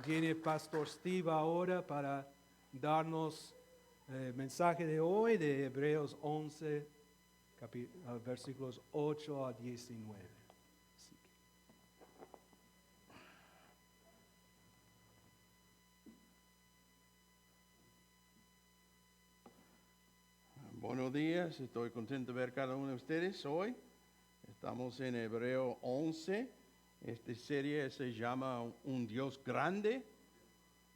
Viene Pastor Steve ahora para darnos el mensaje de hoy de Hebreos 11, versículos 8 a 19. Así que. Buenos días, estoy contento de ver cada uno de ustedes hoy. Estamos en Hebreo 11. Esta serie se llama Un Dios Grande,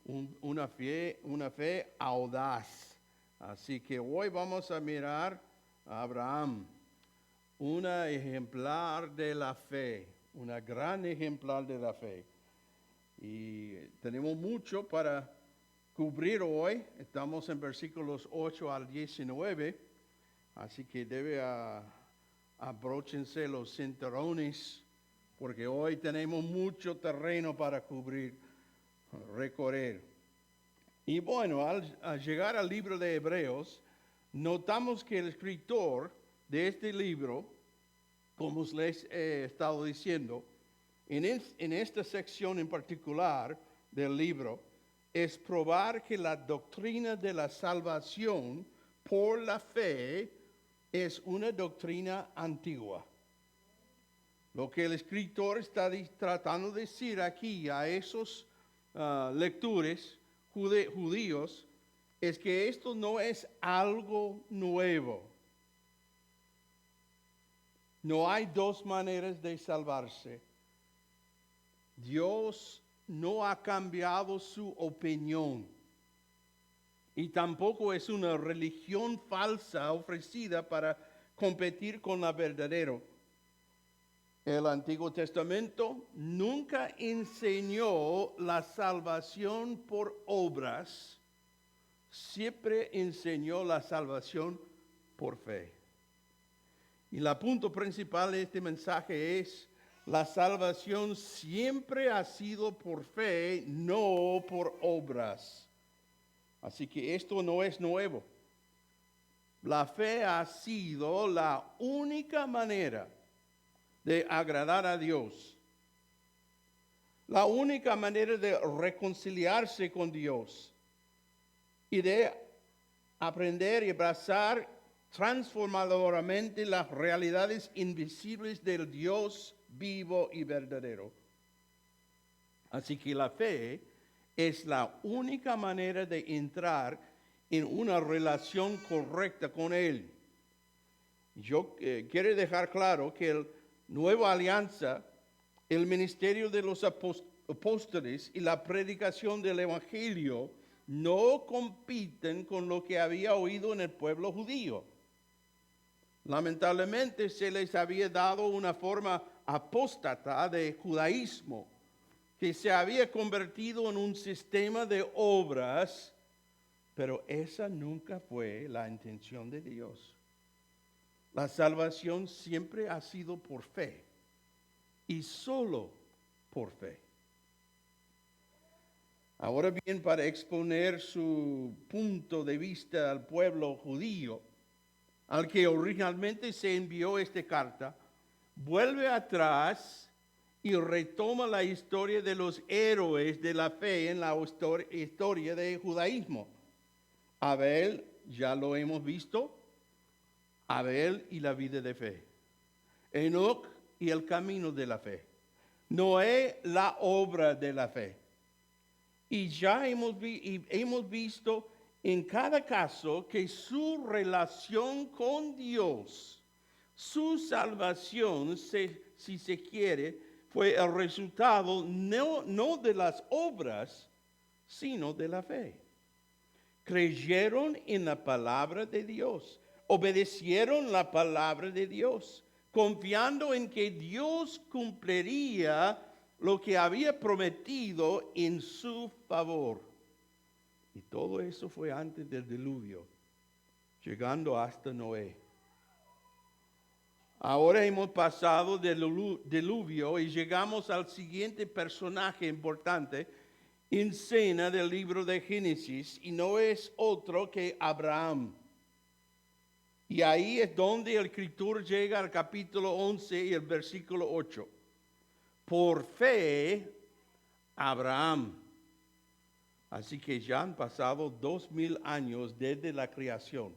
una fe audaz. Así que hoy vamos a mirar a Abraham, una ejemplar de la fe, una gran ejemplar de la fe. Y tenemos mucho para cubrir hoy. Estamos en versículos 8 al 19, así que abróchense los cinturones, porque hoy tenemos mucho terreno para cubrir, recorrer. Y bueno, al llegar al libro de Hebreos, notamos que el escritor de este libro, como les he estado diciendo, en esta sección en particular del libro, es probar que la doctrina de la salvación por la fe es una doctrina antigua. Lo que el escritor está tratando de decir aquí a esos lectores judíos es que esto no es algo nuevo. No hay dos maneras de salvarse. Dios no ha cambiado su opinión y tampoco es una religión falsa ofrecida para competir con la verdadera. El Antiguo Testamento nunca enseñó la salvación por obras, siempre enseñó la salvación por fe. Y el punto principal de este mensaje es: la salvación siempre ha sido por fe, no por obras. Así que esto no es nuevo. La fe ha sido la única manera de agradar a Dios. La única manera de reconciliarse con Dios y de aprender y abrazar transformadoramente las realidades invisibles del Dios vivo y verdadero. Así que la fe es la única manera de entrar en una relación correcta con Él. Yo quiero dejar claro que la nueva alianza, el ministerio de los apóstoles y la predicación del evangelio no compiten con lo que había oído en el pueblo judío. Lamentablemente se les había dado una forma apóstata de judaísmo que se había convertido en un sistema de obras, pero esa nunca fue la intención de Dios. La salvación siempre ha sido por fe y solo por fe. Ahora bien, para exponer su punto de vista al pueblo judío, al que originalmente se envió esta carta, vuelve atrás y retoma la historia de los héroes de la fe en la historia del judaísmo. Abel, ya lo hemos visto, Abel y la vida de fe. Enoc y el camino de la fe. Noé, la obra de la fe. Y ya hemos visto en cada caso que su relación con Dios, su salvación, si se quiere, fue el resultado no de las obras, sino de la fe. Creyeron en la palabra de Dios, obedecieron la palabra de Dios, confiando en que Dios cumpliría lo que había prometido en su favor. Y todo eso fue antes del diluvio, llegando hasta Noé. Ahora hemos pasado del diluvio y llegamos al siguiente personaje importante en escena del libro de Génesis, y no es otro que Abraham. Y ahí es donde el escritor llega al capítulo 11 y el versículo 8. Por fe, Abraham, Así que ya han pasado 2000 años desde la creación.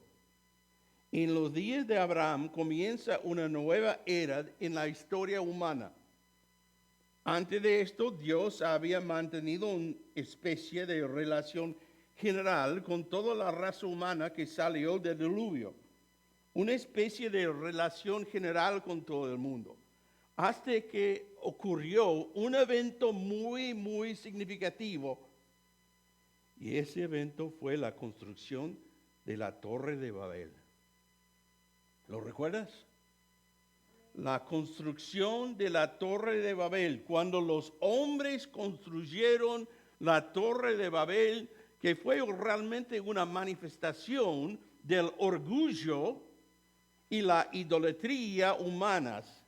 En los días de Abraham comienza una nueva era en la historia humana. Antes de esto, Dios había mantenido una especie de relación general con toda la raza humana que salió del diluvio. Una especie de relación general con todo el mundo. Hasta que ocurrió un evento muy, muy significativo. Y ese evento fue la construcción de la Torre de Babel. ¿Lo recuerdas? La construcción de la Torre de Babel. Cuando los hombres construyeron la Torre de Babel, que fue realmente una manifestación del orgullo y la idolatría humanas.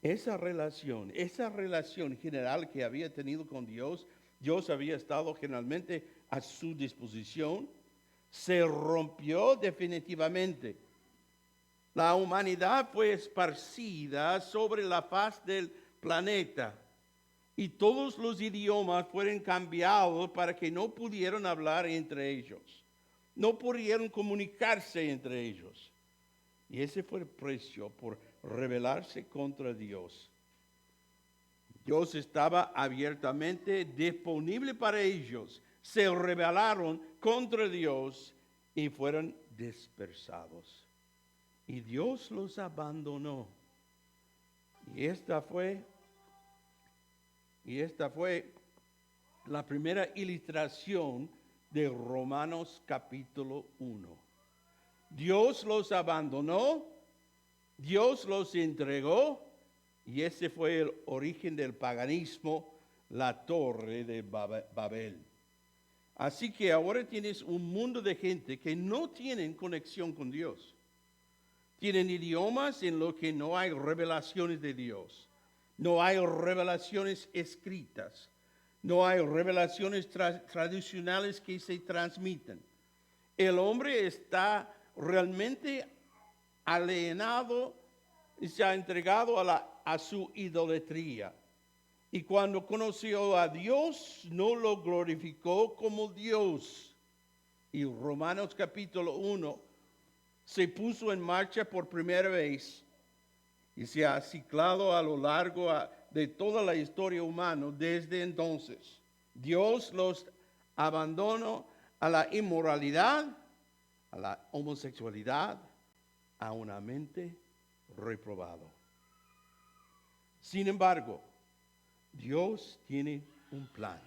Esa relación general que había tenido con Dios, Dios había estado generalmente a su disposición, se rompió definitivamente. La humanidad fue esparcida sobre la faz del planeta y todos los idiomas fueron cambiados para que no pudieran hablar entre ellos, no pudieron comunicarse entre ellos. Y ese fue el precio por rebelarse contra Dios. Dios estaba abiertamente disponible para ellos. Se rebelaron contra Dios y fueron dispersados. Y Dios los abandonó. Y esta fue la primera ilustración de Romanos capítulo 1. Dios los abandonó, Dios los entregó, y ese fue el origen del paganismo, la Torre de Babel. Así que ahora tienes un mundo de gente que no tienen conexión con Dios. Tienen idiomas en los que no hay revelaciones de Dios. No hay revelaciones escritas. No hay revelaciones tradicionales que se transmiten. El hombre está realmente alienado y se ha entregado a su idolatría. Y cuando conoció a Dios, no lo glorificó como Dios. Y Romanos capítulo 1 se puso en marcha por primera vez y se ha ciclado a lo largo de toda la historia humana desde entonces. Dios los abandonó a la inmoralidad, a la homosexualidad, a una mente reprobada. Sin embargo, Dios tiene un plan.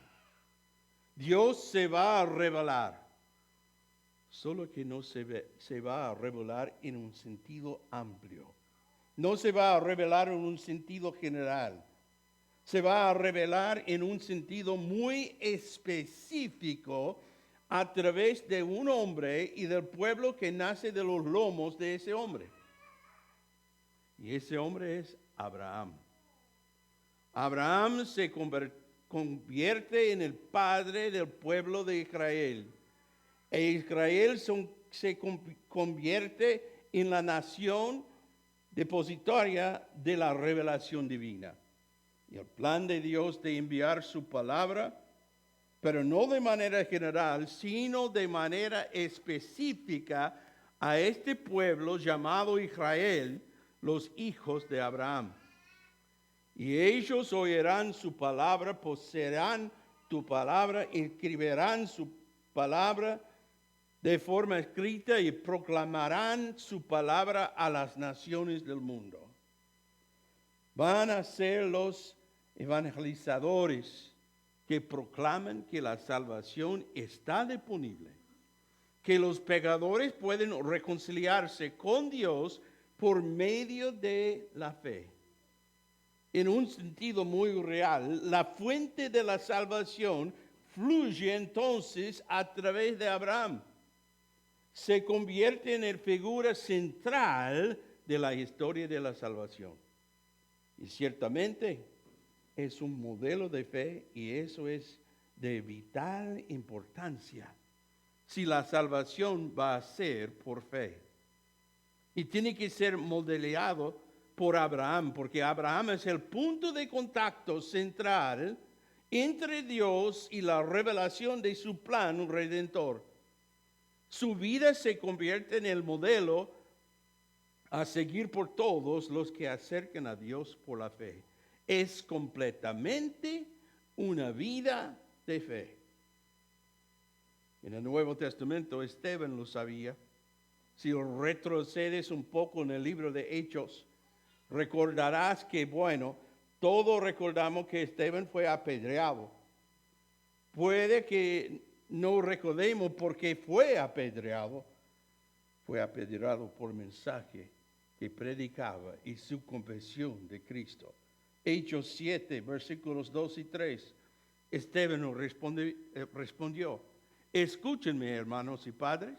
Dios se va a revelar, solo que no se va a revelar en un sentido amplio. No se va a revelar en un sentido general. Se va a revelar en un sentido muy específico a través de un hombre y del pueblo que nace de los lomos de ese hombre. Y ese hombre es Abraham. Abraham se convierte en el padre del pueblo de Israel. E Israel se convierte en la nación depositaria de la revelación divina. Y el plan de Dios de enviar su palabra, pero no de manera general, sino de manera específica a este pueblo llamado Israel, los hijos de Abraham. Y ellos oirán su palabra, poseerán tu palabra, escribirán su palabra de forma escrita y proclamarán su palabra a las naciones del mundo. Van a ser los evangelizadores que proclaman que la salvación está disponible, que los pecadores pueden reconciliarse con Dios por medio de la fe. En un sentido muy real, la fuente de la salvación fluye entonces a través de Abraham. Se convierte en la figura central de la historia de la salvación. Y ciertamente es un modelo de fe y eso es de vital importancia si la salvación va a ser por fe. Y tiene que ser modelado por Abraham, porque Abraham es el punto de contacto central entre Dios y la revelación de su plan redentor. Su vida se convierte en el modelo a seguir por todos los que acercan a Dios por la fe. Es completamente una vida de fe. En el Nuevo Testamento, Esteban lo sabía. Si retrocedes un poco en el libro de Hechos, recordarás que, todos recordamos que Esteban fue apedreado. Puede que no recordemos por qué fue apedreado. Fue apedreado por el mensaje que predicaba y su confesión de Cristo. Hechos 7, versículos 2 y 3. Esteban respondió, escúchenme, hermanos y padres.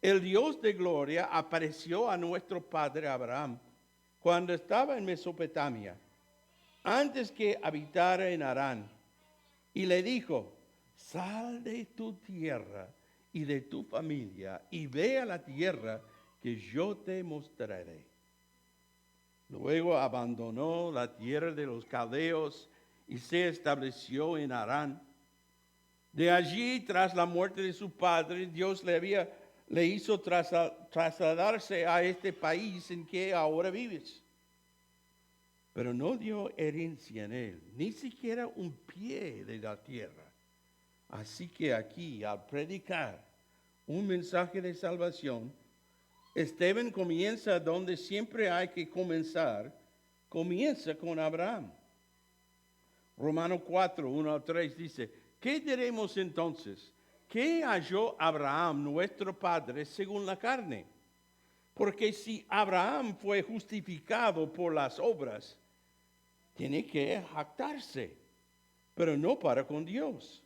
El Dios de gloria apareció a nuestro padre Abraham cuando estaba en Mesopotamia, antes que habitara en Harán, y le dijo, sal de tu tierra y de tu familia y ve a la tierra que yo te mostraré. Luego abandonó la tierra de los caldeos y se estableció en Harán. De allí, tras la muerte de su padre, Dios le hizo trasladarse a este país en que ahora vives. Pero no dio herencia en él, ni siquiera un pie de la tierra. Así que aquí, al predicar un mensaje de salvación, Esteban comienza donde siempre hay que comenzar, comienza con Abraham. Romanos 4, 1 al 3 dice, ¿qué diremos entonces? ¿Qué halló Abraham, nuestro padre, según la carne? Porque si Abraham fue justificado por las obras, tiene que jactarse, pero no para con Dios.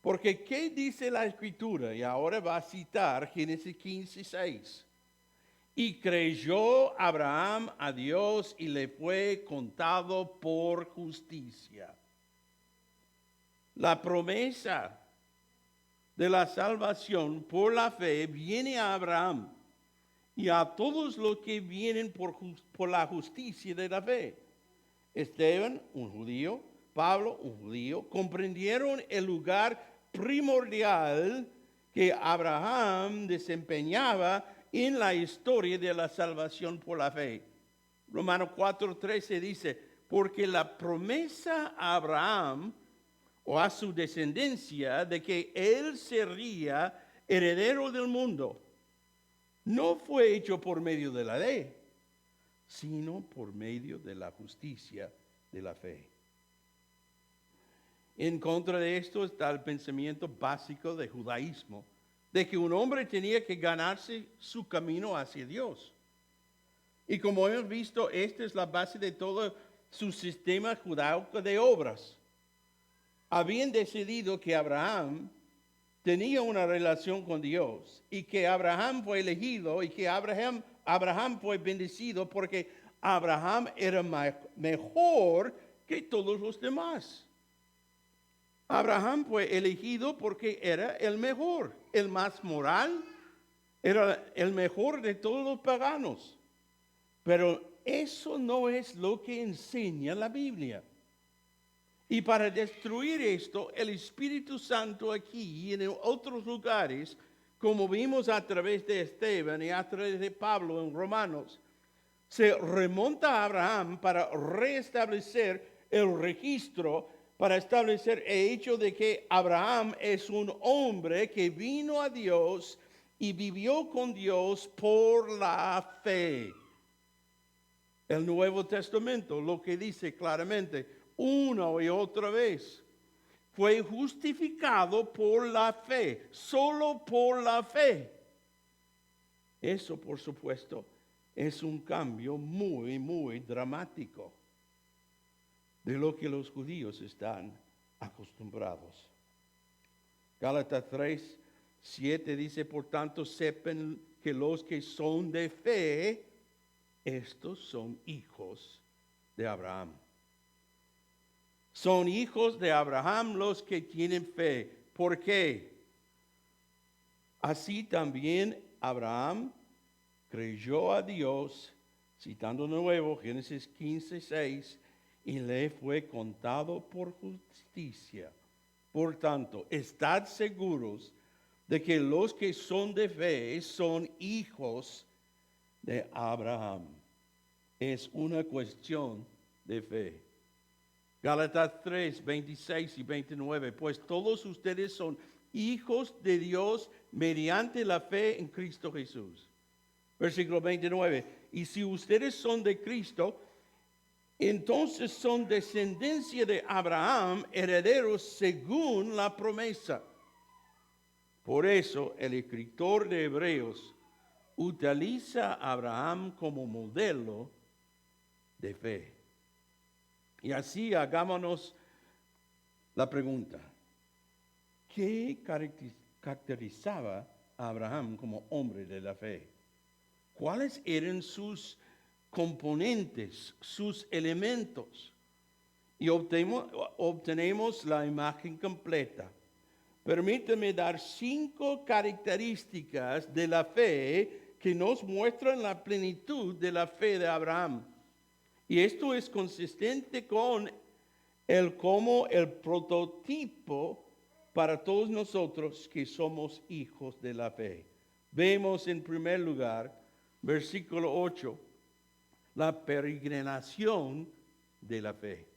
Porque ¿qué dice la Escritura? Y ahora va a citar Génesis 15, 6. Y creyó Abraham a Dios y le fue contado por justicia. La promesa de la salvación por la fe viene a Abraham y a todos los que vienen por la justicia de la fe. Esteban, un judío, Pablo, un judío, comprendieron el lugar primordial que Abraham desempeñaba en la historia de la salvación por la fe. Romanos 4:13 dice, porque la promesa a Abraham o a su descendencia de que él sería heredero del mundo, no fue hecho por medio de la ley, sino por medio de la justicia de la fe. En contra de esto está el pensamiento básico del judaísmo, de que un hombre tenía que ganarse su camino hacia Dios. Y como hemos visto, esta es la base de todo su sistema judaico de obras. Habían decidido que Abraham tenía una relación con Dios y que Abraham fue elegido y que Abraham fue bendecido porque Abraham era mejor que todos los demás. Abraham fue elegido porque era el mejor, el más moral, era el mejor de todos los paganos. Pero eso no es lo que enseña la Biblia. Y para destruir esto, el Espíritu Santo aquí y en otros lugares, como vimos a través de Esteban y a través de Pablo en Romanos, se remonta a Abraham para restablecer el registro, para establecer el hecho de que Abraham es un hombre que vino a Dios y vivió con Dios por la fe. El Nuevo Testamento lo que dice claramente, una y otra vez, fue justificado por la fe, solo por la fe. Eso, por supuesto, es un cambio muy, muy dramático de lo que los judíos están acostumbrados. Gálatas 3, 7 dice, por tanto, sepan que los que son de fe, estos son hijos de Abraham. Son hijos de Abraham los que tienen fe. ¿Por qué? Así también Abraham creyó a Dios, citando de nuevo Génesis 15, 6, y le fue contado por justicia. Por tanto, estad seguros de que los que son de fe son hijos de Abraham. Es una cuestión de fe. Gálatas 3, 26 y 29. Pues todos ustedes son hijos de Dios mediante la fe en Cristo Jesús. Versículo 29. Y si ustedes son de Cristo, entonces son descendencia de Abraham, herederos según la promesa. Por eso el escritor de Hebreos utiliza a Abraham como modelo de fe. Y así hagámonos la pregunta: ¿qué caracterizaba a Abraham como hombre de la fe? ¿Cuáles eran sus componentes, sus elementos? Y obtenemos la imagen completa. Permítame dar 5 características de la fe que nos muestran la plenitud de la fe de Abraham. Y esto es consistente con como el prototipo para todos nosotros que somos hijos de la fe. Vemos en primer lugar, versículo 8, la peregrinación de la fe.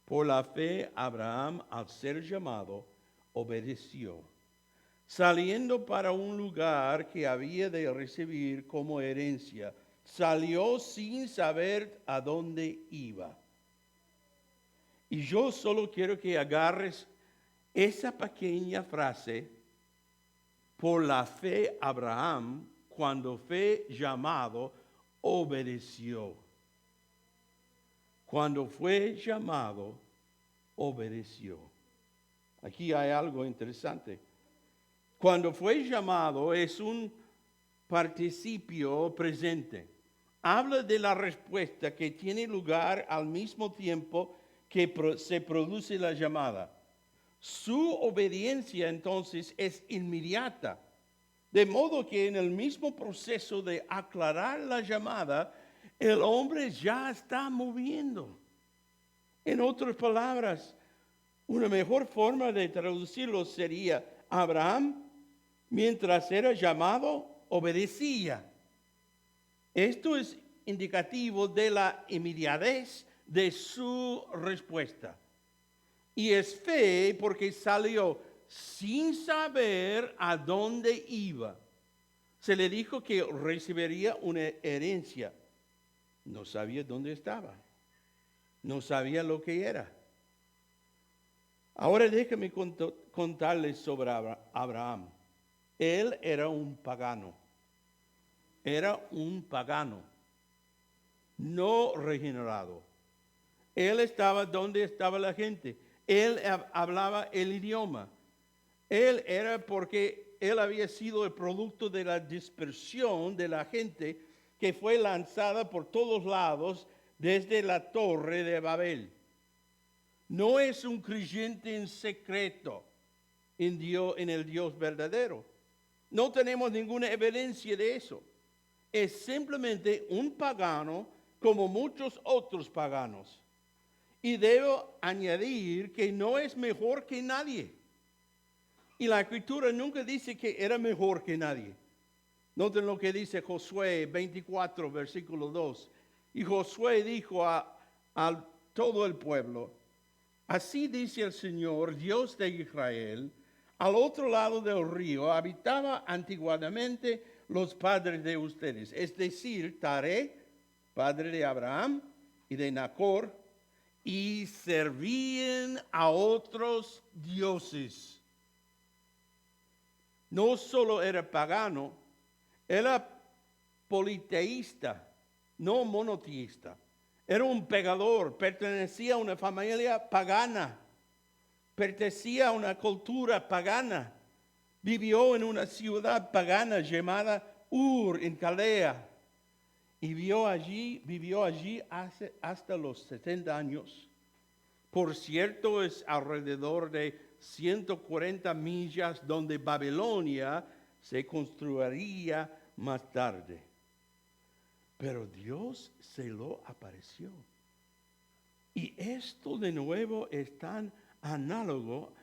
Por la fe, Abraham, al ser llamado, obedeció, saliendo para un lugar que había de recibir como herencia. Salió sin saber a dónde iba. Y yo solo quiero que agarres esa pequeña frase: por la fe, Abraham, cuando fue llamado, obedeció. Cuando fue llamado, obedeció. Aquí hay algo interesante. Cuando fue llamado es un participio presente. Habla de la respuesta que tiene lugar al mismo tiempo que se produce la llamada. Su obediencia entonces es inmediata. De modo que en el mismo proceso de aclarar la llamada, el hombre ya está moviendo. En otras palabras, una mejor forma de traducirlo sería: Abraham, mientras era llamado, obedecía. Esto es indicativo de la inmediatez de su respuesta. Y es fe porque salió sin saber a dónde iba. Se le dijo que recibiría una herencia. No sabía dónde estaba. No sabía lo que era. Ahora déjame contarles sobre Abraham. Él era un pagano. Era un pagano, no regenerado. Él estaba donde estaba la gente. Él hablaba el idioma. Él era porque él había sido el producto de la dispersión de la gente que fue lanzada por todos lados desde la torre de Babel. No es un creyente en secreto en el Dios verdadero. No tenemos ninguna evidencia de eso. Es simplemente un pagano como muchos otros paganos. Y debo añadir que no es mejor que nadie. Y la Escritura nunca dice que era mejor que nadie. Noten lo que dice Josué 24, versículo 2. Y Josué dijo a todo el pueblo: así dice el Señor, Dios de Israel: al otro lado del río habitaba antiguamente los padres de ustedes, es decir, Taré, padre de Abraham y de Nacor, y servían a otros dioses. No solo era pagano, era politeísta, no monoteísta. Era un pecador, pertenecía a una familia pagana, pertenecía a una cultura pagana. Vivió en una ciudad pagana llamada Ur, en Caldea. Y vivió allí hasta los 70 años. Por cierto, es alrededor de 140 millas donde Babilonia se construiría más tarde. Pero Dios se lo apareció. Y esto de nuevo es tan análogo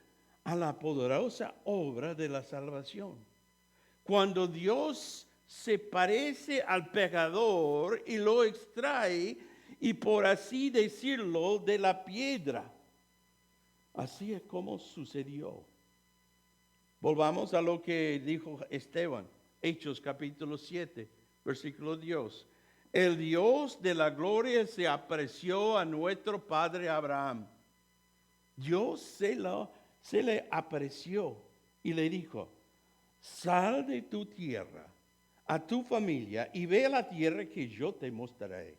a la poderosa obra de la salvación. Cuando Dios se parece al pecador y lo extrae, y por así decirlo, de la piedra. Así es como sucedió. Volvamos a lo que dijo Esteban, Hechos capítulo 7, versículo 10. El Dios de la gloria se apareció a nuestro padre Abraham. Dios se le apareció y le dijo, sal de tu tierra, a tu familia, y ve a la tierra que yo te mostraré.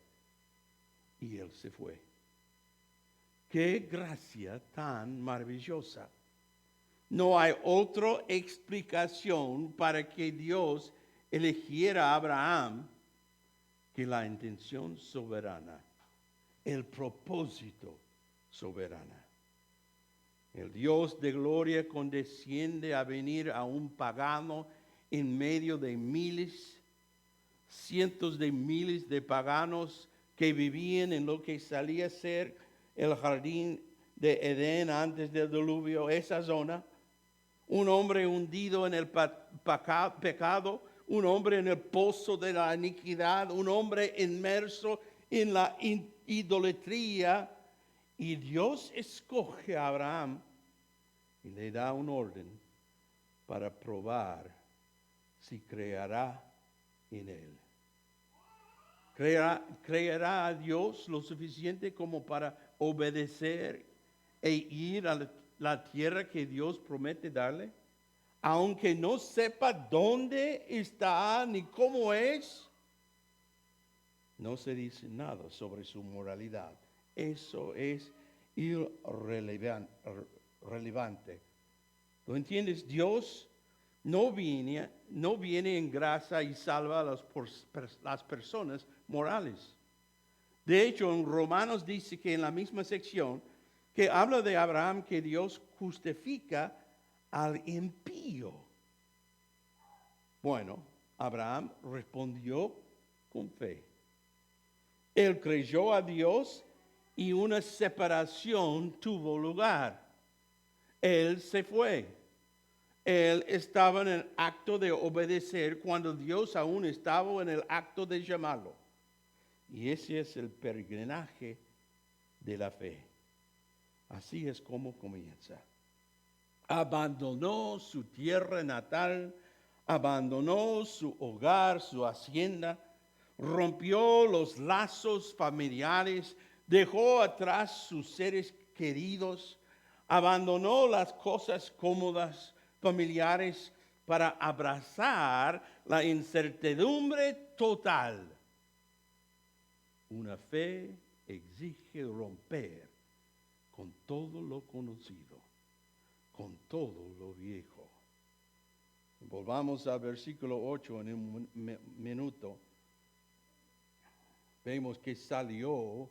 Y él se fue. ¡Qué gracia tan maravillosa! No hay otra explicación para que Dios eligiera a Abraham que la intención soberana, el propósito soberano. El Dios de gloria condesciende a venir a un pagano en medio de miles, cientos de miles de paganos que vivían en lo que salía a ser el jardín de Edén antes del diluvio, esa zona. Un hombre hundido en el pecado, un hombre en el pozo de la iniquidad, un hombre inmerso en la idolatría. Y Dios escoge a Abraham y le da un orden para probar si creerá en él. ¿Creerá a Dios lo suficiente como para obedecer e ir a la tierra que Dios promete darle? Aunque no sepa dónde está ni cómo es, no se dice nada sobre su moralidad. Eso es irrelevante. ¿Lo entiendes? Dios no viene en gracia y salva a las personas morales. De hecho, en Romanos dice que en la misma sección que habla de Abraham que Dios justifica al impío. Bueno, Abraham respondió con fe. Él creyó a Dios y una separación tuvo lugar. Él se fue. Él estaba en el acto de obedecer cuando Dios aún estaba en el acto de llamarlo. Y ese es el peregrinaje de la fe. Así es como comienza. Abandonó su tierra natal, abandonó su hogar, su hacienda, rompió los lazos familiares, dejó atrás sus seres queridos, abandonó las cosas cómodas familiares para abrazar la incertidumbre total. Una fe exige romper con todo lo conocido, con todo lo viejo. Volvamos al versículo 8 en un minuto. Vemos que salió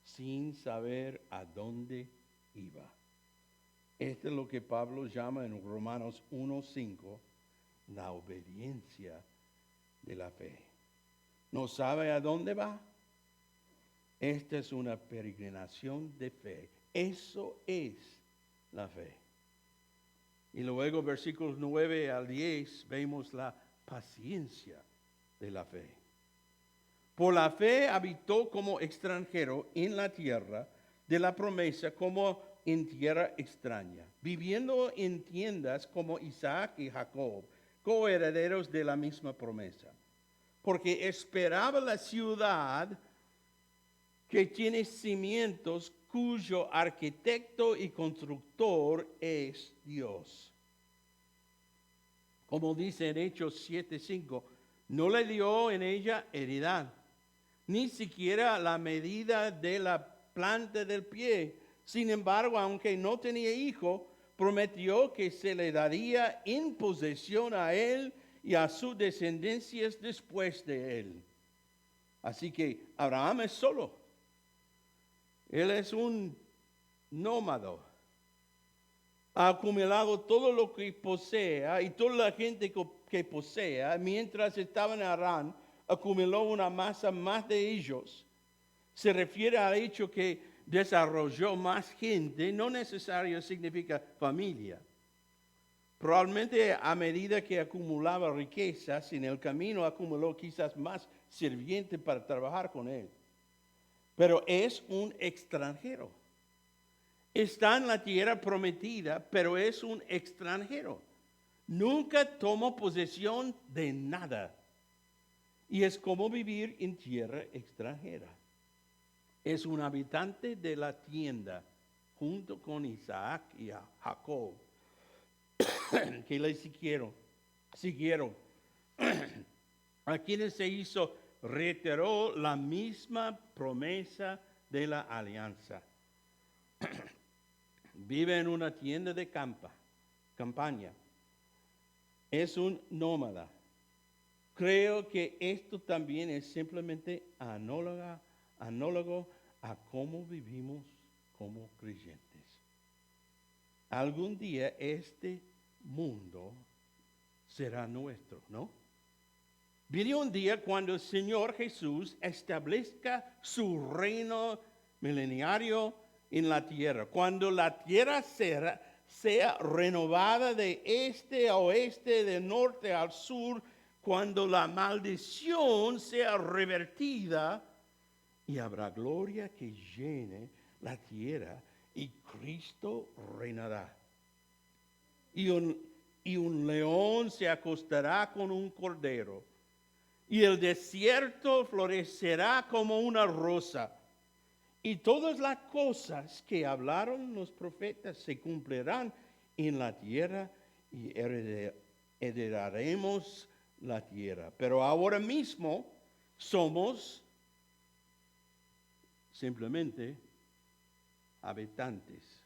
sin saber a dónde iba. Esto es lo que Pablo llama en Romanos 1:5 la obediencia de la fe. ¿No sabe a dónde va? Esta es una peregrinación de fe. Eso es la fe. Y luego versículos 9 al 10 vemos la paciencia de la fe. Por la fe habitó como extranjero en la tierra de la promesa como en tierra extraña, viviendo en tiendas como Isaac y Jacob, coherederos de la misma promesa. Porque esperaba la ciudad que tiene cimientos, cuyo arquitecto y constructor es Dios. Como dice en Hechos 7:5, no le dio en ella heredad, ni siquiera la medida de la planta del pie. Sin embargo, aunque no tenía hijo, prometió que se le daría en posesión a él y a sus descendencias después de él. Así que Abraham es solo. Él es un nómada. Ha acumulado todo lo que posea y toda la gente que posea. Mientras estaba en Harán, acumuló una masa más de ellos. Se refiere al hecho que desarrolló más gente, no necesariamente significa familia. Probablemente a medida que acumulaba riquezas, en el camino acumuló quizás más sirvientes para trabajar con él. Pero es un extranjero. Está en la tierra prometida, pero es un extranjero. Nunca tomó posesión de nada. Y es como vivir en tierra extranjera. Es un habitante de la tienda, junto con Isaac y Jacob, que le siguieron. A quienes se hizo, reiteró la misma promesa de la alianza. Vive en una tienda de campaña. Es un nómada. Creo que esto también es simplemente análogo a cómo vivimos como creyentes. Algún día este mundo será nuestro, ¿no? Viene un día cuando el Señor Jesús establezca su reino milenario en la tierra, cuando la tierra sea renovada de este a oeste, de norte al sur, cuando la maldición sea revertida y habrá gloria que llene la tierra y Cristo reinará. Y un león se acostará con un cordero y el desierto florecerá como una rosa. Y todas las cosas que hablaron los profetas se cumplirán en la tierra y heredaremos la tierra. Pero ahora mismo somos simplemente habitantes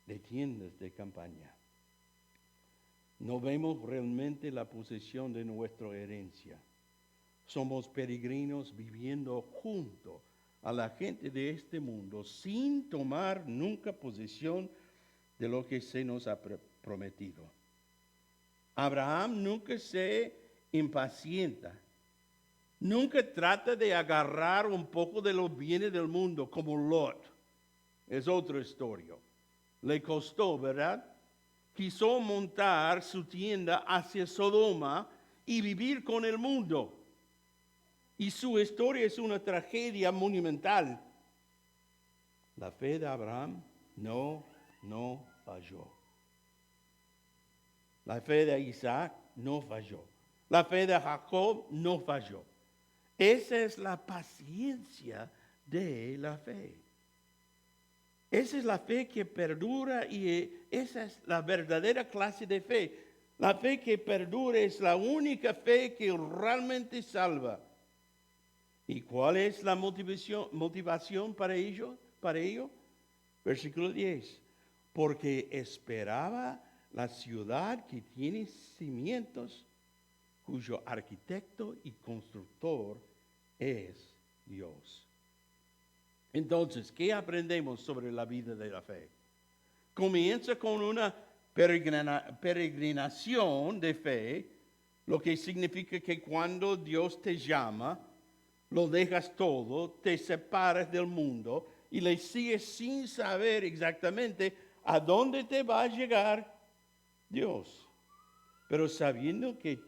de tiendas de campaña. No vemos realmente la posesión de nuestra herencia. Somos peregrinos viviendo junto a la gente de este mundo sin tomar nunca posesión de lo que se nos ha prometido. Abraham nunca se impacienta. Nunca trata de agarrar un poco de los bienes del mundo como Lot. Es otra historia. Le costó, ¿verdad? Quiso montar su tienda hacia Sodoma y vivir con el mundo. Y su historia es una tragedia monumental. La fe de Abraham no falló. La fe de Isaac no falló. La fe de Jacob no falló. Esa es la paciencia de la fe. Esa es la fe que perdura y esa es la verdadera clase de fe. La fe que perdura es la única fe que realmente salva. ¿Y cuál es la motivación para ello? Versículo 10. Porque esperaba la ciudad que tiene cimientos, cuyo arquitecto y constructor es Dios. Entonces, ¿qué aprendemos sobre la vida de la fe? Comienza con una peregrinación de fe, lo que significa que cuando Dios te llama, lo dejas todo, te separas del mundo y le sigues sin saber exactamente a dónde te va a llegar Dios, pero sabiendo que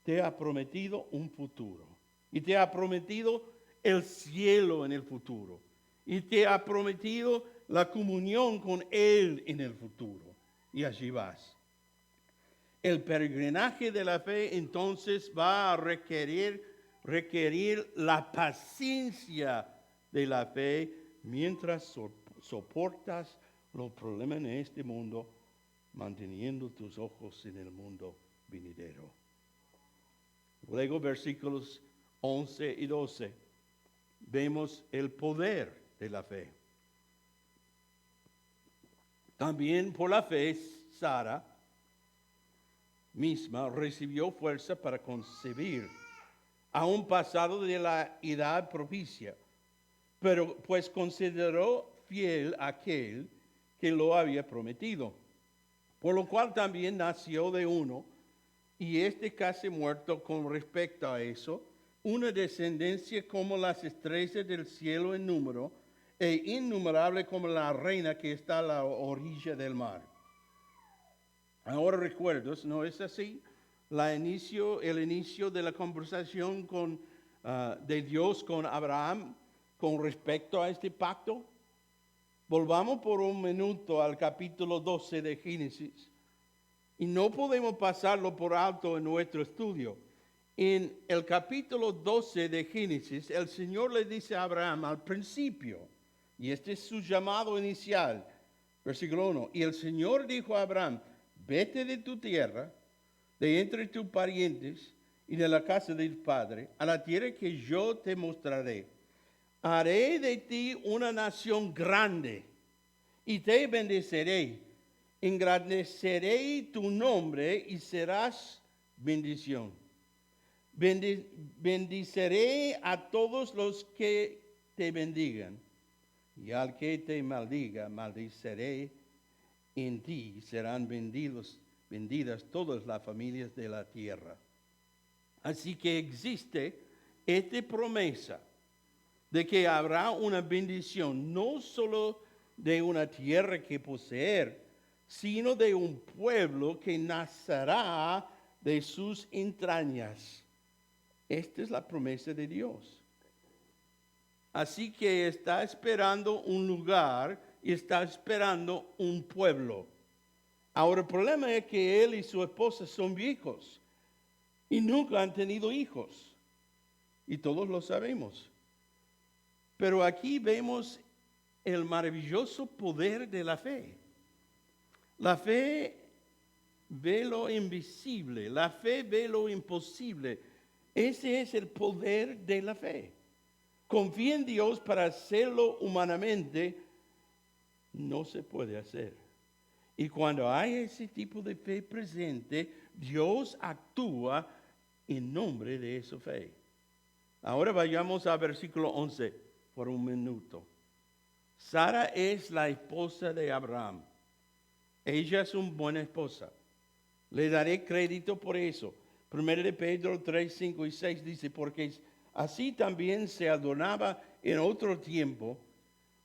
te ha prometido un futuro y te ha prometido el cielo en el futuro y te ha prometido la comunión con Él en el futuro. Y allí vas. El peregrinaje de la fe entonces va a requerir la paciencia de la fe mientras soportas los problemas en este mundo, manteniendo tus ojos en el mundo venidero. Luego, versículos 11 y 12, vemos el poder de la fe. También por la fe, Sara misma recibió fuerza para concebir, aún pasado de la edad propicia, pero pues consideró fiel aquel que lo había prometido, por lo cual también nació de uno, y casi muerto con respecto a eso, una descendencia como las estrellas del cielo en número, e innumerable como la arena que está a la orilla del mar. Ahora recuerdos, ¿no es así? El inicio de la conversación de Dios con Abraham con respecto a este pacto. Volvamos por un minuto al capítulo 12 de Génesis. Y no podemos pasarlo por alto en nuestro estudio. En el capítulo 12 de Génesis, el Señor le dice a Abraham al principio, y este es su llamado inicial, versículo 1, y el Señor dijo a Abraham, vete de tu tierra, de entre tus parientes y de la casa de tu padre, a la tierra que yo te mostraré. Haré de ti una nación grande y te bendeciré. Engrandeceré tu nombre y serás bendición. Bendiciré a todos los que te bendigan, y al que te maldiga, maldiciré en ti. Serán benditas todas las familias de la tierra. Así que existe esta promesa de que habrá una bendición, no solo de una tierra que poseer, sino de un pueblo que nacerá de sus entrañas. Esta es la promesa de Dios. Así que está esperando un lugar y está esperando un pueblo. Ahora el problema es que él y su esposa son viejos y nunca han tenido hijos. Y todos lo sabemos. Pero aquí vemos el maravilloso poder de la fe. La fe ve lo invisible, la fe ve lo imposible. Ese es el poder de la fe. Confía en Dios para hacerlo humanamente, no se puede hacer. Y cuando hay ese tipo de fe presente, Dios actúa en nombre de esa fe. Ahora vayamos al versículo 11 por un minuto. Sara es la esposa de Abraham. Ella es una buena esposa. Le daré crédito por eso. 1 de Pedro 3, 5 y 6 dice, porque así también se adornaba en otro tiempo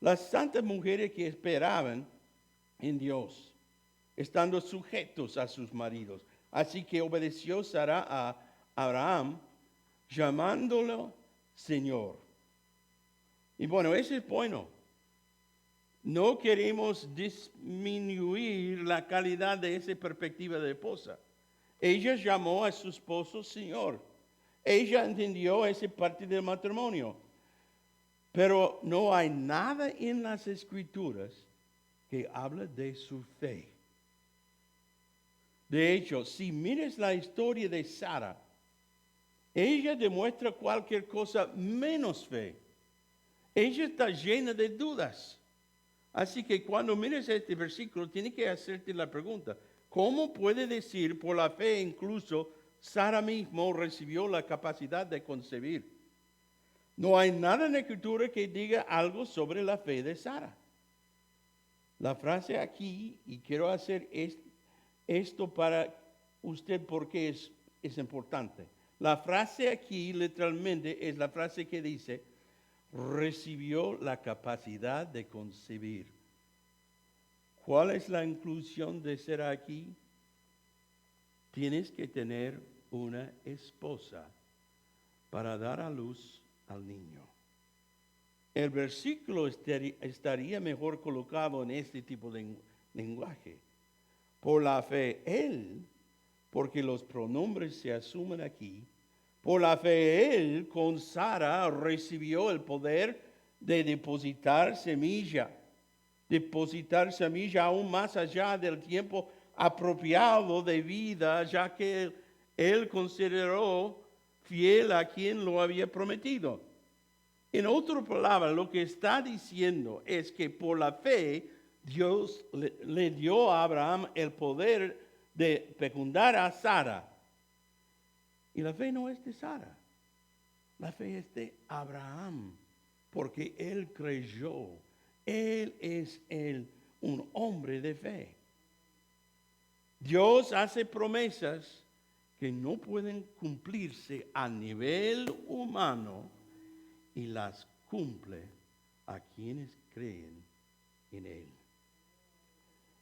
las santas mujeres que esperaban en Dios, estando sujetos a sus maridos. Así que obedeció Sara a Abraham, llamándolo Señor. Y bueno, eso es bueno. No queremos disminuir la calidad de esa perspectiva de esposa. Ella llamó a su esposo Señor. Ella entendió esa parte del matrimonio. Pero no hay nada en las Escrituras que habla de su fe. De hecho, si miras la historia de Sara, ella demuestra cualquier cosa menos fe. Ella está llena de dudas. Así que cuando mires este versículo, tienes que hacerte la pregunta, ¿cómo puede decir por la fe incluso Sara mismo recibió la capacidad de concebir? No hay nada en la Escritura que diga algo sobre la fe de Sara. La frase aquí, y quiero hacer esto para usted porque es importante. La frase aquí literalmente es la frase que dice, recibió la capacidad de concebir. ¿Cuál es la inclusión de ser aquí? Tienes que tener una esposa para dar a luz al niño. El versículo estaría mejor colocado en este tipo de lenguaje. Por la fe, él, porque los pronombres se asumen aquí, por la fe, él con Sara recibió el poder de depositar semilla aún más allá del tiempo apropiado de vida, ya que él consideró fiel a quien lo había prometido. En otras palabras, lo que está diciendo es que por la fe, Dios le dio a Abraham el poder de fecundar a Sara. Y la fe no es de Sara, la fe es de Abraham, porque él creyó. Él es un hombre de fe. Dios hace promesas que no pueden cumplirse a nivel humano y las cumple a quienes creen en Él.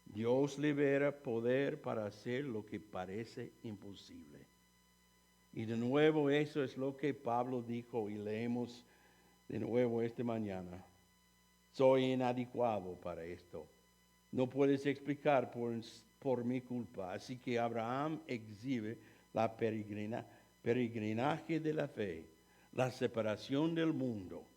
Dios libera poder para hacer lo que parece imposible. Y de nuevo eso es lo que Pablo dijo y leemos de nuevo esta mañana. Soy inadecuado para esto. No puedes explicar por mi culpa. Así que Abraham exhibe la peregrinaje de la fe, la separación del mundo,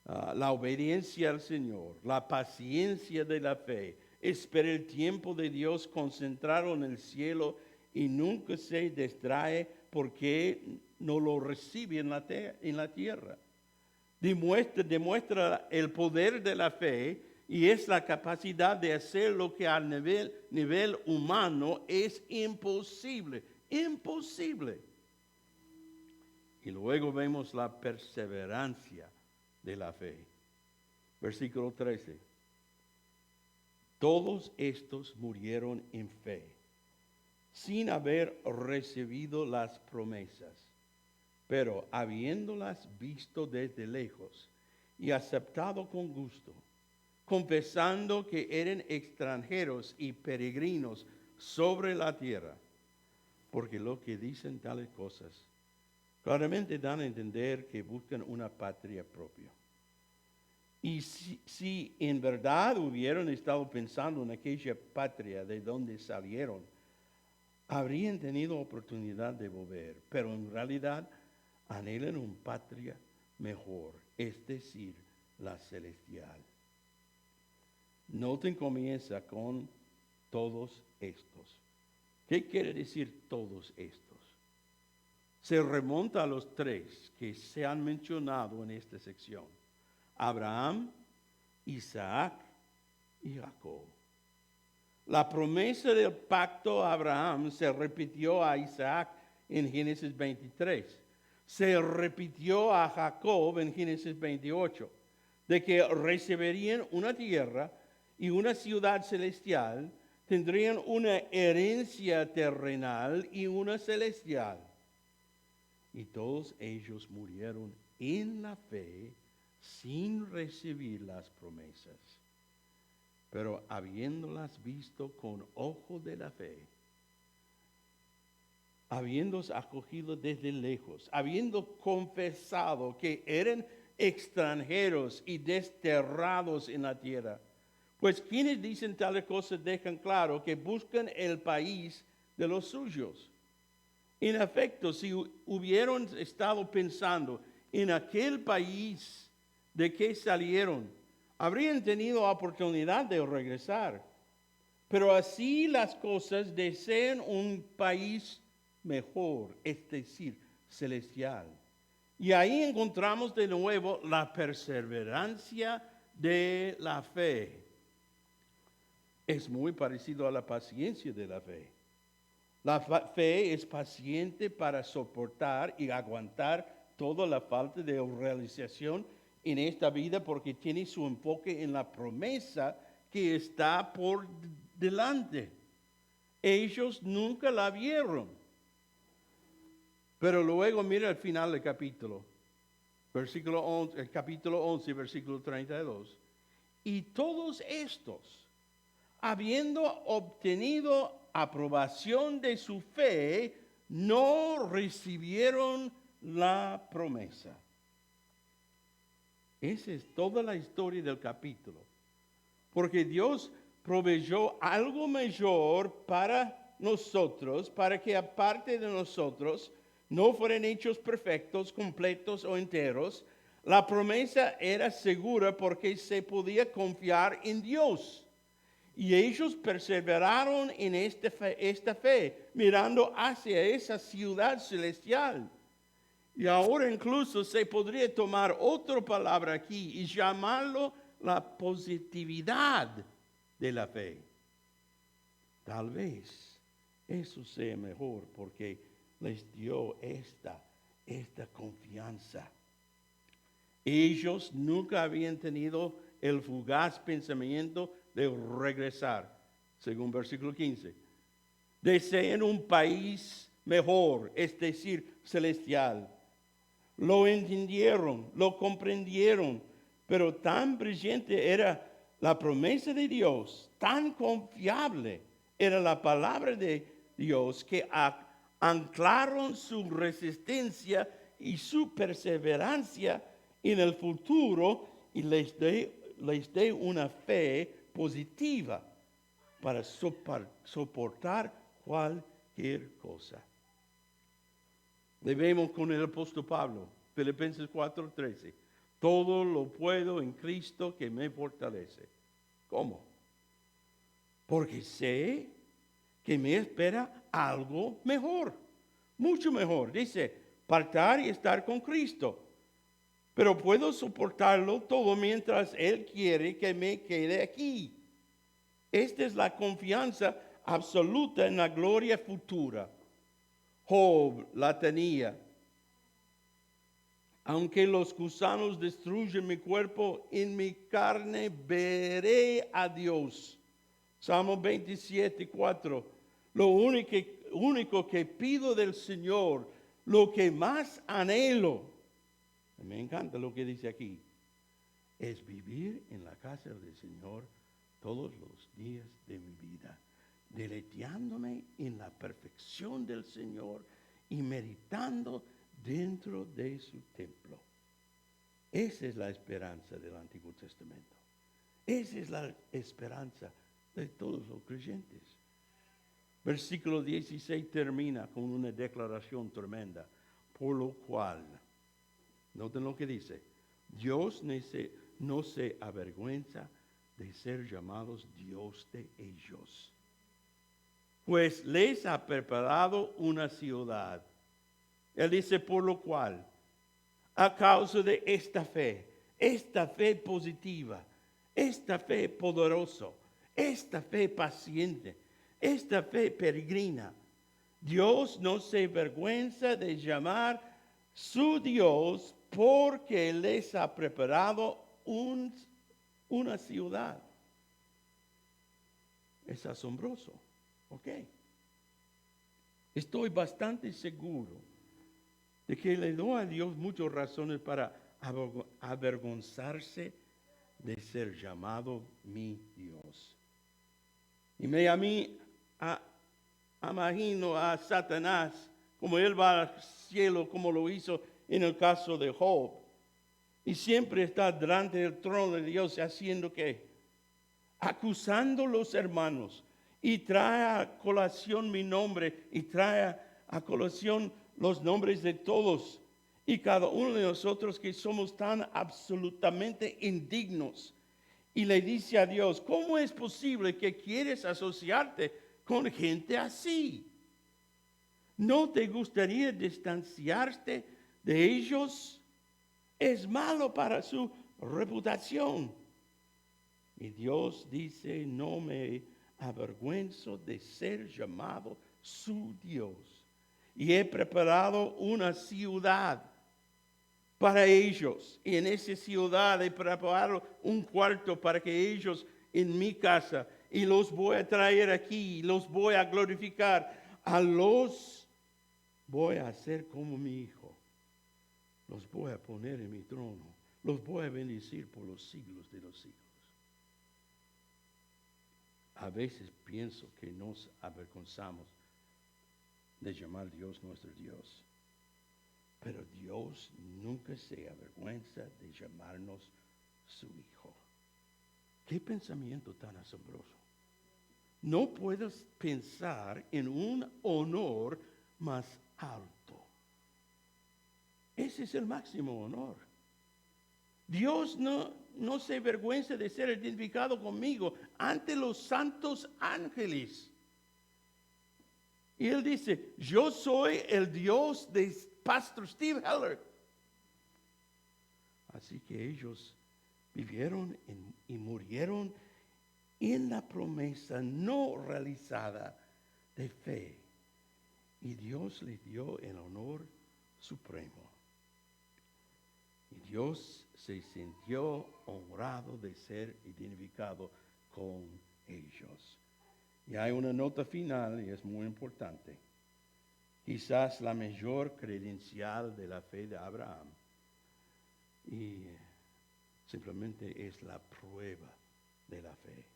la obediencia al Señor, la paciencia de la fe. Espera el tiempo de Dios concentrado en el cielo y nunca se distrae porque no lo recibe en la tierra. Demuestra el poder de la fe y es la capacidad de hacer lo que a nivel humano es imposible. Imposible. Y luego vemos la perseverancia de la fe. Versículo 13. Todos estos murieron en fe, sin haber recibido las promesas, pero habiéndolas visto desde lejos y aceptado con gusto, confesando que eran extranjeros y peregrinos sobre la tierra. Porque lo que dicen tales cosas claramente dan a entender que buscan una patria propia. Y si en verdad hubieran estado pensando en aquella patria de donde salieron, habrían tenido oportunidad de volver, pero en realidad anhelan una patria mejor, es decir, la celestial. Noten, comienza con todos estos. ¿Qué quiere decir todos estos? Se remonta a los tres que se han mencionado en esta sección: Abraham, Isaac y Jacob. La promesa del pacto a Abraham se repitió a Isaac en Génesis 23. Se repitió a Jacob en Génesis 28, de que recibirían una tierra y una ciudad celestial, tendrían una herencia terrenal y una celestial. Y todos ellos murieron en la fe sin recibir las promesas, pero habiéndolas visto con ojo de la fe, habiéndolos acogido desde lejos, habiendo confesado que eran extranjeros y desterrados en la tierra. Pues quienes dicen tales cosas dejan claro que buscan el país de los suyos. En efecto, si hubieran estado pensando en aquel país de que salieron, habrían tenido oportunidad de regresar. Pero así las cosas, desean un país mejor, es decir, celestial. Y ahí encontramos de nuevo la perseverancia de la fe. Es muy parecido a la paciencia de la fe. La fe es paciente para soportar y aguantar toda la falta de realización en esta vida porque tiene su enfoque en la promesa que está por delante. Ellos nunca la vieron. Pero luego mira el final del capítulo. El capítulo 11, versículo 32. Y todos estos, habiendo obtenido aprobación de su fe, no recibieron la promesa. Esa es toda la historia del capítulo. Porque Dios proveyó algo mayor para nosotros, para que aparte de nosotros no fueran hechos perfectos, completos o enteros. La promesa era segura porque se podía confiar en Dios. Y ellos perseveraron en esta fe, mirando hacia esa ciudad celestial. Y ahora incluso se podría tomar otra palabra aquí y llamarlo la positividad de la fe. Tal vez eso sea mejor porque les dio esta confianza. Ellos nunca habían tenido el fugaz pensamiento de regresar, según versículo 15. Desean un país mejor, es decir, celestial. Lo entendieron, lo comprendieron, pero tan brillante era la promesa de Dios, tan confiable era la palabra de Dios, que anclaron su resistencia y su perseverancia en el futuro y les dé una fe positiva para soportar cualquier cosa. Le vemos con el apóstol Pablo, Filipenses 4:13. Todo lo puedo en Cristo que me fortalece. ¿Cómo? Porque sé que me espera algo mejor, mucho mejor. Dice, partir y estar con Cristo. Pero puedo soportarlo todo mientras Él quiere que me quede aquí. Esta es la confianza absoluta en la gloria futura. Job la tenía. Aunque los gusanos destruyen mi cuerpo, en mi carne veré a Dios. Salmo 27:4. Lo único que pido del Señor, lo que más anhelo, me encanta lo que dice aquí, es vivir en la casa del Señor todos los días de mi vida, deleiteándome en la perfección del Señor y meditando dentro de su templo. Esa es la esperanza del Antiguo Testamento. Esa es la esperanza de todos los creyentes. Versículo 16 termina con una declaración tremenda. Por lo cual, noten lo que dice, Dios no se avergüenza de ser llamados Dios de ellos, pues les ha preparado una ciudad. Él dice, por lo cual, a causa de esta fe positiva, esta fe poderosa, esta fe paciente, esta fe peregrina, Dios no se avergüenza de llamar su Dios porque les ha preparado una ciudad. Es asombroso, ¿ok? Estoy bastante seguro de que le doy a Dios muchas razones para avergonzarse de ser llamado mi Dios. Y imagino a Satanás como él va al cielo, como lo hizo en el caso de Job. Y siempre está delante del trono de Dios haciendo ¿qué? Acusando a los hermanos. Y trae a colación mi nombre y trae a colación los nombres de todos y cada uno de nosotros que somos tan absolutamente indignos. Y le dice a Dios, ¿cómo es posible que quieres asociarte con gente así? ¿No te gustaría distanciarte de ellos? Es malo para su reputación. Y Dios dice, no me avergüenzo de ser llamado su Dios. Y he preparado una ciudad para ellos. Y en esa ciudad he preparado un cuarto para que ellos en mi casa. Y los voy a traer aquí, los voy a glorificar. Los voy a hacer como mi hijo. Los voy a poner en mi trono. Los voy a bendecir por los siglos de los siglos. A veces pienso que nos avergonzamos de llamar a Dios nuestro Dios. Pero Dios nunca se avergüenza de llamarnos su hijo. Qué pensamiento tan asombroso. No puedes pensar en un honor más alto. Ese es el máximo honor. Dios no se avergüenza de ser identificado conmigo ante los santos ángeles. Y él dice, yo soy el Dios de Pastor Steve Heller. Así que ellos vivieron y murieron en la promesa no realizada de fe. Y Dios les dio el honor supremo. Y Dios se sintió honrado de ser identificado con ellos. Y hay una nota final, y es muy importante, quizás la mayor credencial de la fe de Abraham. Y simplemente es la prueba de la fe.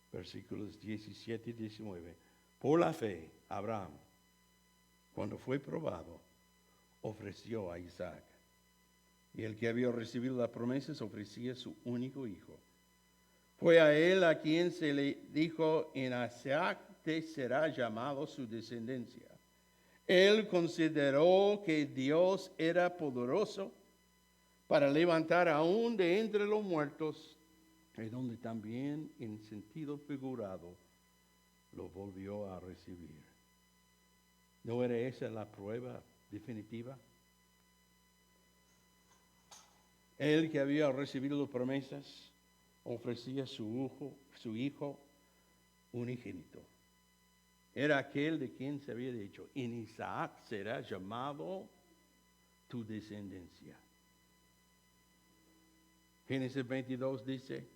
Versículos 17 y 19. Por la fe, Abraham, cuando fue probado, ofreció a Isaac. Y el que había recibido las promesas ofrecía su único hijo. Fue a él a quien se le dijo: en Isaac te será llamado su descendencia. Él consideró que Dios era poderoso para levantar aún de entre los muertos, y donde también en sentido figurado lo volvió a recibir. ¿No era esa la prueba definitiva? Él que había recibido las promesas ofrecía su hijo unigénito. Era aquel de quien se había dicho: en Isaac será llamado tu descendencia. Génesis 22 dice: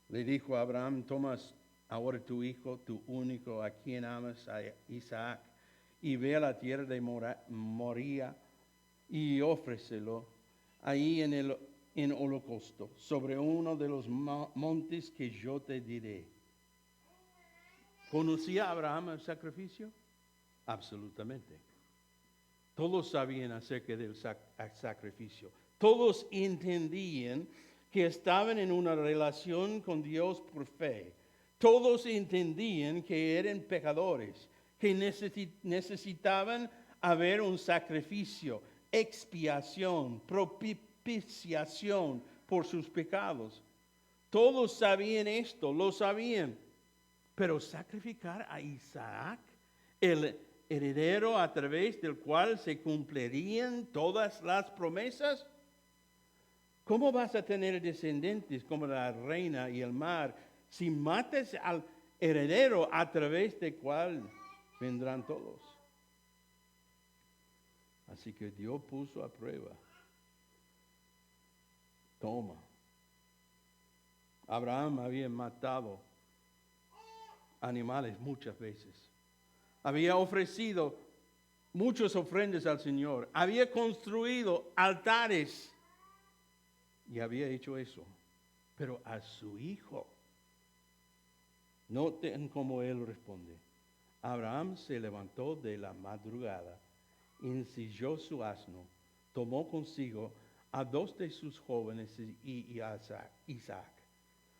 le dijo a Abraham: tomas ahora tu hijo, tu único, a quien amas, a Isaac, y ve a la tierra de Moría y ofrécelo ahí en holocausto, sobre uno de los montes que yo te diré. ¿Conocía Abraham el sacrificio? Absolutamente. Todos sabían acerca del sacrificio. Todos entendían que estaban en una relación con Dios por fe. Todos entendían que eran pecadores, que necesitaban haber un sacrificio, expiación, propiciación por sus pecados. Todos sabían esto, lo sabían. Pero sacrificar a Isaac, el heredero a través del cual se cumplirían todas las promesas. ¿Cómo vas a tener descendientes como la reina y el mar si matas al heredero a través del cual vendrán todos? Así que Dios puso a prueba. Toma. Abraham había matado animales muchas veces. Había ofrecido muchas ofrendas al Señor. Había construido altares. Y había hecho eso. Pero a su hijo. Noten cómo él responde. Abraham se levantó de la madrugada, ensilló su asno, tomó consigo a 2 de sus jóvenes y a Isaac,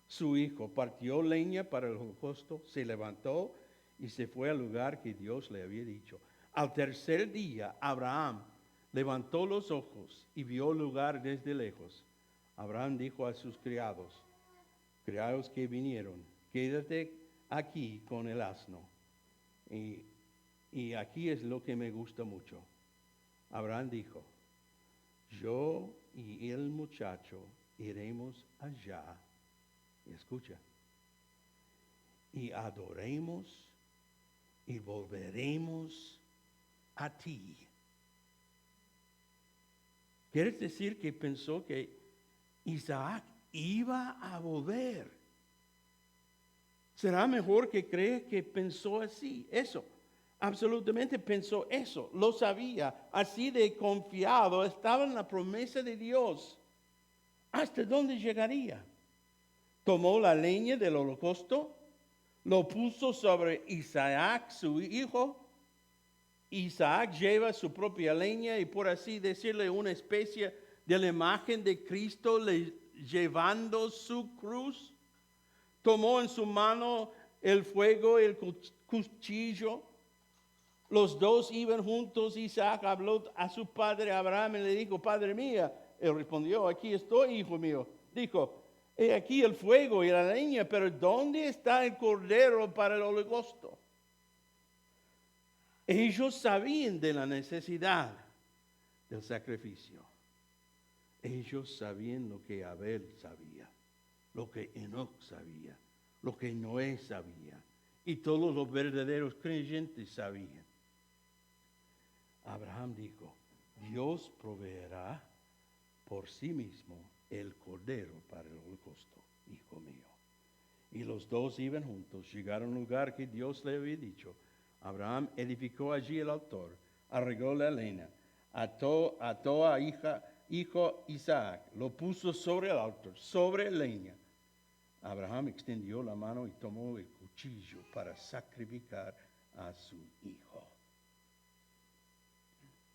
su hijo, partió leña para el holocausto, se levantó y se fue al lugar que Dios le había dicho. Al tercer día, Abraham levantó los ojos y vio el lugar desde lejos. Abraham dijo a sus criados que vinieron: quédate aquí con el asno. Y aquí es lo que me gusta mucho. Abraham dijo: yo y el muchacho iremos allá. Y escucha. Y adoremos y volveremos a ti. ¿Quieres decir que pensó que Isaac iba a volver? ¿Será mejor que cree que pensó así? Eso, absolutamente pensó eso, lo sabía, así de confiado estaba en la promesa de Dios. ¿Hasta dónde llegaría? Tomó la leña del holocausto, lo puso sobre Isaac, su hijo. Isaac lleva su propia leña y, por así decirle, una especie de la imagen de Cristo llevando su cruz. Tomó en su mano el fuego, el cuchillo. Los dos iban juntos. Isaac habló a su padre Abraham y le dijo: Padre mío. Él respondió: aquí estoy, hijo mío. Dijo: he aquí el fuego y la leña, pero ¿dónde está el cordero para el holocausto? Ellos sabían de la necesidad del sacrificio. Ellos sabían lo que Abel sabía, lo que Enoc sabía, lo que Noé sabía, y todos los verdaderos creyentes sabían. Abraham dijo: Dios proveerá por sí mismo el cordero para el holocausto, hijo mío. Y los dos iban juntos, llegaron al lugar que Dios le había dicho. Abraham edificó allí el altar, arregló la leña, ató a hijo Isaac, lo puso sobre el altar, sobre leña. Abraham extendió la mano y tomó el cuchillo para sacrificar a su hijo.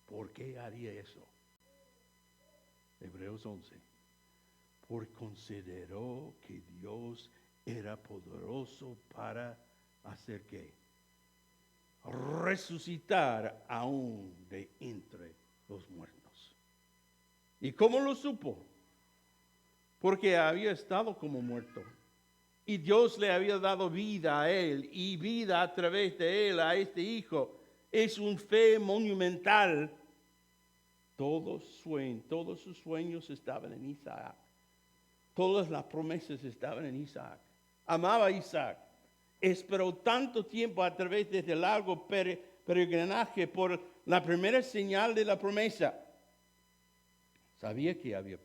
¿Por qué haría eso? Hebreos 11. Porque consideró que Dios era poderoso para hacer qué? Resucitar aún de entre los muertos. ¿Y cómo lo supo? Porque había estado como muerto. Y Dios le había dado vida a él y vida a través de él a este hijo. Es un fe monumental. Todos sus sueños estaban en Isaac. Todas las promesas estaban en Isaac. Amaba a Isaac. Esperó tanto tiempo a través de este largo peregrinaje por la primera señal de la promesa. Sabía que había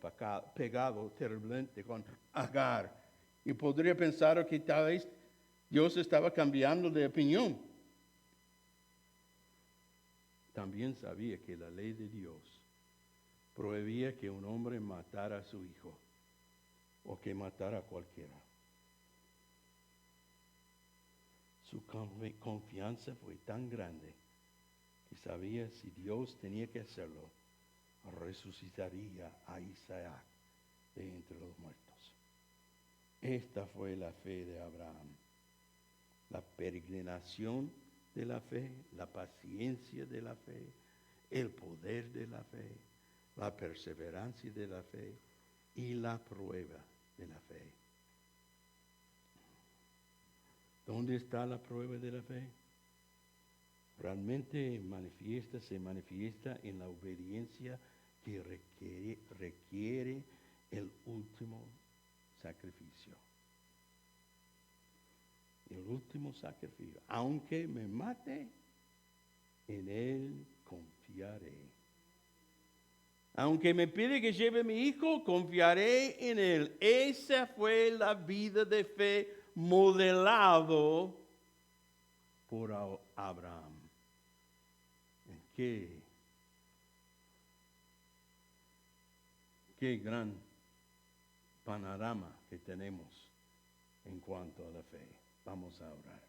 pegado terriblemente con Agar. Y podría pensar que tal vez Dios estaba cambiando de opinión. También sabía que la ley de Dios prohibía que un hombre matara a su hijo o que matara a cualquiera. Su confianza fue tan grande que sabía si Dios tenía que hacerlo, resucitaría a Isaac de entre los muertos. Esta fue la fe de Abraham. La peregrinación de la fe, la paciencia de la fe, el poder de la fe, la perseverancia de la fe y la prueba de la fe. ¿Dónde está la prueba de la fe? Realmente se manifiesta en la obediencia que requiere el último sacrificio. El último sacrificio. Aunque me mate, en él confiaré. Aunque me pide que lleve a mi hijo, confiaré en él. Esa fue la vida de fe modelado por Abraham. Qué gran panorama que tenemos en cuanto a la fe. Vamos a orar.